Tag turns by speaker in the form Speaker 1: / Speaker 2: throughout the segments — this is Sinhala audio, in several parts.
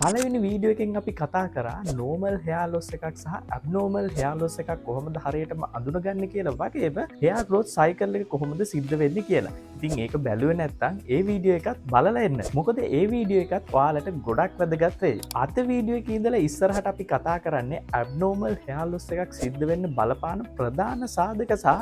Speaker 1: පළවෙනි වීඩියෝ එකෙන් අපි කතා කරා නෝමල් hair loss එකක් සහ abnormal hair loss එකක් කොහොමද හරියටම අඳුනගන්නේ කියලා වගේම hair growth cycle එක කොහොමද සිද්ධ වෙන්නේ කියලා. ඉතින් ඒක බැලුවේ නැත්නම් ඒ වීඩියෝ එකත් බලලා එන්න. මොකද ඒ වීඩියෝ එකත් ඔයාලට ගොඩක් වැදගත් වෙයි. අද වීඩියෝ එකේ ඉඳලා ඉස්සරහට අපි කතා කරන්නේ abnormal hair loss එකක් සිද්ධ වෙන්න බලපාන ප්‍රධාන සාධක සහ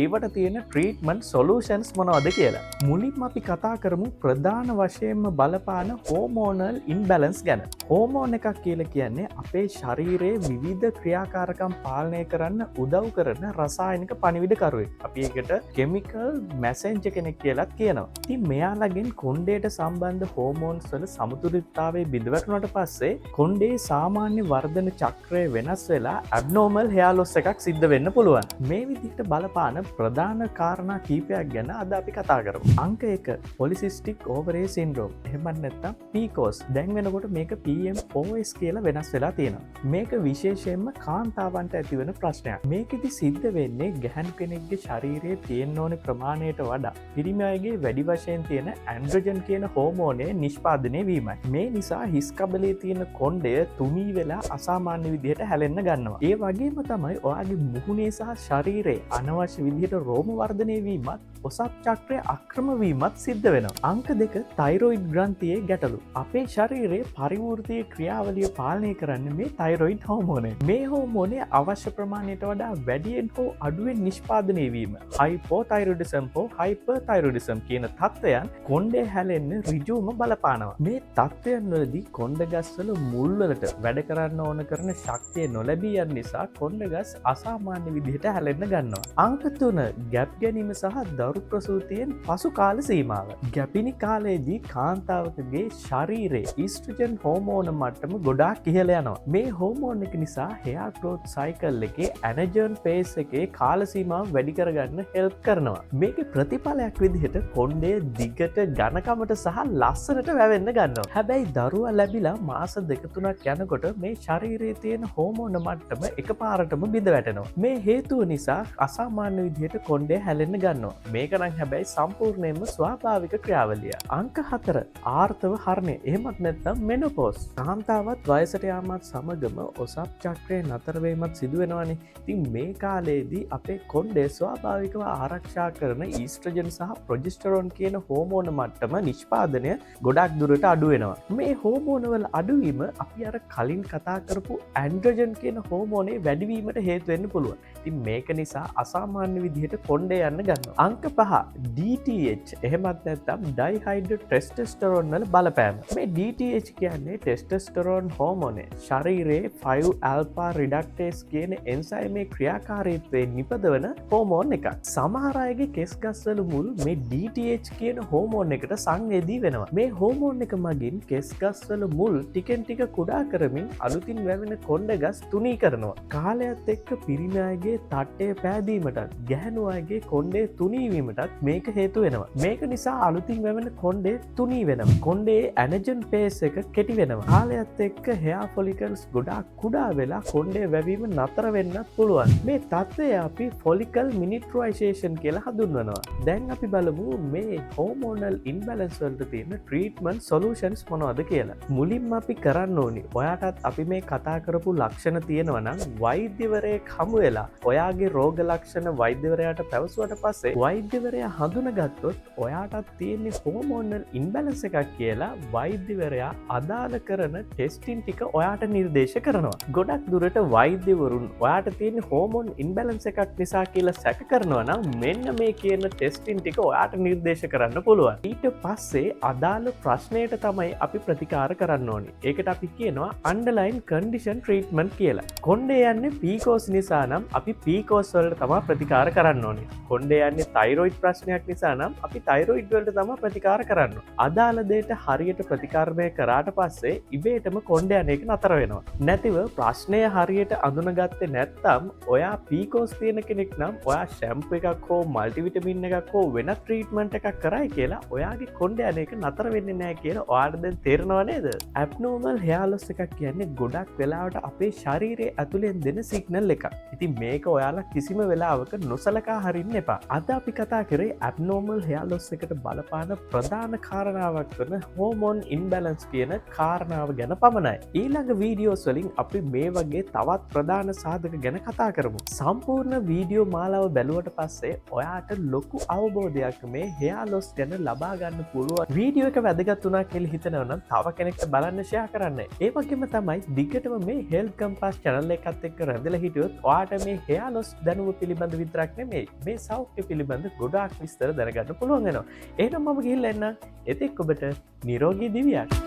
Speaker 1: ඒවට තියෙන treatment solutions මොනවද කියලා. මුලින්ම අපි කතා කරමු ප්‍රධාන වශයෙන්ම බලපාන hormonal imbalance ගැන. හෝමෝන් එකක් කියලා කියන්නේ අපේ ශරීරයේ විවිධ ක්‍රියාකාරකම් පාලනය කරන්න උදව් කරන රසායනික පණිවිඩකරුවෙක්. අපි ඒකට chemical messenger කෙනෙක් කියලාත් කියනවා. ඉතින් මෙයාලගෙන් කොණ්ඩේට සම්බන්ධ හෝමෝන්ස් වල සමතුලිතතාවය බිඳවැටුණාට පස්සේ කොණ්ඩේ සාමාන්‍ය වර්ධන චක්‍රය වෙනස් වෙලා abnormal hair loss එකක් සිද්ධ වෙන්න පුළුවන්. මේ විදිහට බලපාන ප්‍රධාන කාරණා කීපයක් ගැන අද අපි කතා කරමු. අංක 1 polycystic ovary syndrome. එහෙමත් නැත්නම් PCOS. දැන් වෙනකොට මේක PMOS කියලා වෙනස් වෙලා තියෙනවා. මේක විශේෂයෙන්ම කාන්තාවන්ට ඇතිවන ප්‍රශ්නයක්. මේකෙදි සිද්ධ වෙන්නේ ගැහැණු කෙනෙක්ගේ ශරීරයේ තියෙන ඕනේ ප්‍රමාණයට වඩා පිරිමි අයගේ වැඩි වශයෙන් තියෙන ඇන්ඩ්‍රොජන් කියන හෝමෝනය නිෂ්පාදනය වීමයි. මේ නිසා හිස් කබලේ තියෙන කොණ්ඩය තුනී වෙලා අසාමාන්‍ය විදිහට හැලෙන්න ගන්නවා. ඒ වගේම තමයි ඔයාගේ මුහුණේ සහ ශරීරයේ අනවශ්‍ය විදිහට රෝම වර්ධනය වීමත් ඔසප් චක්‍රය අක්‍රම වීමත් සිද්ධ වෙනවා. අංක 2 තයිරොයිඩ් ග්‍රන්ථියේ ගැටලු. අපේ ශරීරයේ පරිවෘත්තීය ක්‍රියාවලිය පාලනය කරන්නේ මේ තයිරොයිඩ් හෝමෝනය. මේ හෝමෝනය අවශ්‍ය ප්‍රමාණයට වඩා වැඩියෙන් හෝ අඩුවෙන් නිෂ්පාදනය වීම හයිපෝතයිරොයිඩිසම් හෝ හයිපර්තයිරොයිඩිසම් කියන තත්ත්වයන් කොණ්ඩේ හැලෙන්න ඍජුවම බලපානවා. මේ තත්ත්වයන් වලදී කොණ්ඩගස්වල මුල් වලට වැඩ කරන්න ඕන කරන ශක්තිය නොලැබී යන නිසා කොණ්ඩගස් අසාමාන්‍ය විදිහට හැලෙන්න ගන්නවා. අංක 3 ගැප් ගැනීම සහ දරු ප්‍රසූතියෙන් පසු කාල සීමාව. ගැපිණි කාලයේදී කාන්තාවකගේ ශරීරයේ ඊස්ට්‍රජන් හෝමෝන මට්ටම ගොඩාක් ඉහළ යනවා. මේ හෝමෝන් එක නිසා hair growth cycle එකේ ඇනර්ජන් phase එකේ කාල සීමාව වැඩි කරගන්න help කරනවා. මේකේ ප්‍රතිඵලයක් විදිහට කොණ්ඩේ දිගට ඝනකමට සහ ලස්සනට වැවෙන්න ගන්නවා. හැබැයි දරුවා ලැබිලා මාස 2-3ක් යනකොට මේ ශරීරයේ තියෙන හෝමෝන මට්ටම එකපාරටම බිඳ වැටෙනවා. මේ හේතුව නිසා අසාමාන්‍ය විදිහට කොණ්ඩේ හැලෙන්න ගන්නවා. මේක නම් හැබැයි සම්පූර්ණයෙන්ම ස්වාභාවික ක්‍රියාවලිය. අංක 4 ආර්තව හරණය. එහෙමත් නැත්නම් මෙනෝපෝස්. කාන්තාවත් වයසට යාමත් සමගම ඔසප් චක්‍රය නතර වීමත් සිදු වෙනවානේ. ඉතින් මේ කාලයේදී අපේ කොණ්ඩේ ස්වාභාවිකව ආරක්ෂා කරන ඊස්ට්‍රජන් සහ ප්‍රොජෙස්ටරෝන් කියන හෝමෝන මට්ටම නිෂ්පාදනය ගොඩක් දුරට අඩු වෙනවා. මේ හෝමෝන වල අඩුවීම අපි අර කලින් කතා කරපු ඇන්ඩ්‍රොජන් කියන හෝමෝනේ වැඩිවීමට හේතු වෙන්න පුළුවන්. ඉතින් මේක නිසා අසාමාන්‍ය විදිහට කොණ්ඩේ යන්න ගන්නවා. අංක 5 DTH එහෙමත් නැත්නම් ඩයිහයිඩ්‍රෝටෙස්ටොස්ටෙරෝන් වල බලපෑම. මේ DTH කියන්නේ ටෙස්ටොස්ටෙරෝන් හෝමෝනය. ශරීරයේ 5 alpha reductase කියන එන්සයිමේ ක්‍රියාකාරීත්වයෙන් නිපදවන හෝමෝන් එකක්. සමහර අයගේ කෙස් ගස්වල මුල් මේ DTH කියන හෝමෝන් එකට සංවේදී වෙනවා. මේ හෝමෝන් එක මගින් කෙස් ගස්වල මුල් ටිකෙන් ටික කුඩා කරමින් අලුතින් වැවෙන කොණ්ඩ ගස් තුනී කරනවා. කාලයත් එක්ක පිරිමි අයගේ තට්ටේ පෑදීමටත් ගැහැණු අයගේ කොණ්ඩේ තුනී වීමටත් මේක හේතු වෙනවා. මේක නිසා අලුතින් වැවෙන කොණ්ඩේ තුනී වෙනවා. කොණ්ඩේ ඇනර්ජන් phase එක කෙටි වෙනවා. කාලයත් එක්ක hair follicles ගොඩාක් කුඩා වෙලා කොණ්ඩේ වැවීම නතර වෙන්නත් පුළුවන්. මේ තත්ත්වය අපි follicle miniaturization කියලා හඳුන්වනවා. දැන් අපි බලමු මේ hormonal imbalance වලට තියෙන treatment solutions මොනවද කියලා. මුලින්ම අපි කරන්න ඕනි ඔයාටත් අපි මේ කතා කරපු ලක්ෂණ තියෙනවා නම් වෛද්‍යවරයෙක් හමු වෙලා ඔයාගේ රෝග ලක්ෂණ වෛද්‍යවරයාට පැවසුවට පස්සේ වෛද්‍යවරයා හඳුනගත්තොත් ඔයාටත් තියෙන්නේ hormonal imbalance එකක් කියලා වෛද්‍යවරයා අදාළ කරන ටෙස්ටින් ටික ඔයාට නිර්දේශ කරනවා. ගොඩක් දුරට වෛද්‍යවරුන් ඔයාට තියෙන hormone imbalance එකක් නිසා කියලා සැක කරනවා නම් මෙන්න මේ කියන ටෙස්ටින් ටික ඔයාට නිර්දේශ කරන්න පුළුවන්. ඊට පස්සේ අදාළ ප්‍රශ්නයට තමයි අපි ප්‍රතිකාර කරන්න ඕනි. ඒකට අපි කියනවා underlying condition treatment කියලා. කොණ්ඩේ යන්නේ PCOS නිසා නම් අපි PCOS වලට තමයි ප්‍රතිකාර කරන්න ඕනේ. කොණ්ඩේ යන්නේ තයිරොයිඩ් ප්‍රශ්නයක් නිසා නම් අපි තයිරොයිඩ් වලට තමයි ප්‍රතිකාර කරන්න ඕනේ. අදාළ දෙයට හරියට ප්‍රතිකාරමය කරාට පස්සේ ඉබේටම කොණ්ඩේ යන එක නතර වෙනවා. නැතිව ප්‍රශ්නය හරියට අඳුනගත්තේ නැත්නම් ඔයා PCOS තියෙන කෙනෙක් නම් ඔයා ෂැම්පු එකක් හෝ මල්ටිවිටමින් එකක් හෝ වෙනත් ට්‍රීට්මන්ට් එකක් කරයි කියලා ඔයාගේ කොණ්ඩේ යන එක නතර වෙන්නේ නැහැ කියලා ඔයාට දැන් තේරෙනව නේද? abnormal hair loss එකක් කියන්නේ ගොඩක් වෙලාවට අපේ ශරීරයේ ඇතුලෙන් දෙන සිග්නල් එකක්. ඉතින් මේක ඔයාලා කිසිම වෙලාවක නොසලකා හරින්න එපා. අද අපි කතා කරේ abnormal hair loss එකට බලපාන ප්‍රධාන කාරණාවක් වන hormone imbalance කියන කාරණාව ගැන පමණයි. ඊළඟ වීඩියෝස් වලින් අපි මේ වගේ තවත් ප්‍රධාන සාධක ගැන කතා කරමු. සම්පූර්ණ වීඩියෝ මාලාව බැලුවට පස්සේ ඔයාට ලොකු අවබෝධයක් මේ hair loss ගැන ලබා ගන්න පුළුවන්. වීඩියෝ එක වැදගත් වුණා කියලා හිතනවා නම් තව කෙනෙක්ට බලන්න ෂෙයා කරන්න. ඒ වගේම තමයි දිගටම මේ health compass channel එකත් එක්ක රැඳිලා හිටියොත් ඔයාට මේ hair loss දැනුම පිළිබඳ විතරක් නෙමෙයි මේ සෞඛ්‍ය පිළිබඳ ගොඩාක් විස්තර දැනගන්න පුළුවන් වෙනවා. එහෙනම් මම ගිහිල්ලා එන්න. එතෙක් ඔබට නිරෝගී දිවියක්.